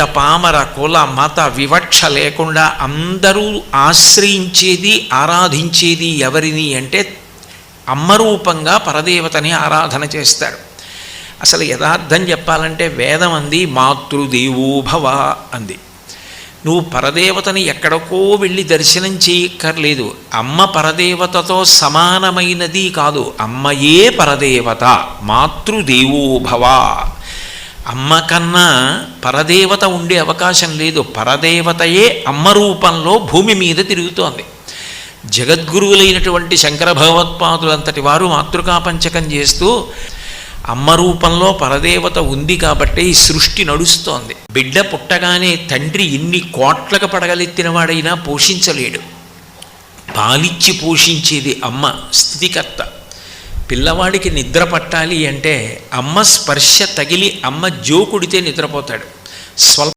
పామర కుల మత వివక్ష లేకుండా అందరూ ఆశ్రయించేది ఆరాధించేది ఎవరిని అంటే అమ్మ రూపంగా పరదేవతని ఆరాధన చేస్తారు. అసలు యథార్థం చెప్పాలంటే వేదం అంది మాతృదేవోభవ అంది. నువ్వు పరదేవతని ఎక్కడికో వెళ్ళి దర్శనం చేయక్కర్లేదు. అమ్మ పరదేవతతో సమానమైనది కాదు, అమ్మయే పరదేవత. మాతృదేవోభవ. అమ్మ కన్నా పరదేవత ఉండే అవకాశం లేదు. పరదేవతయే అమ్మ రూపంలో భూమి మీద తిరుగుతోంది. జగద్గురువులైనటువంటి శంకర భగవత్పాదులంతటి వారు మాతృకాపంచకం చేస్తూ అమ్మ రూపంలో పరదేవత ఉంది కాబట్టి ఈ సృష్టి నడుస్తోంది. బిడ్డ పుట్టగానే తండ్రి ఎన్ని కోట్లకు పడగలెత్తిన వాడైనా పోషించలేడు. పాలిచ్చి పోషించేది అమ్మ, స్థితికర్త. పిల్లవాడికి నిద్ర పట్టాలి అంటే అమ్మ స్పర్శ తగిలి అమ్మ జోకుడితే నిద్రపోతాడు. స్వల్ప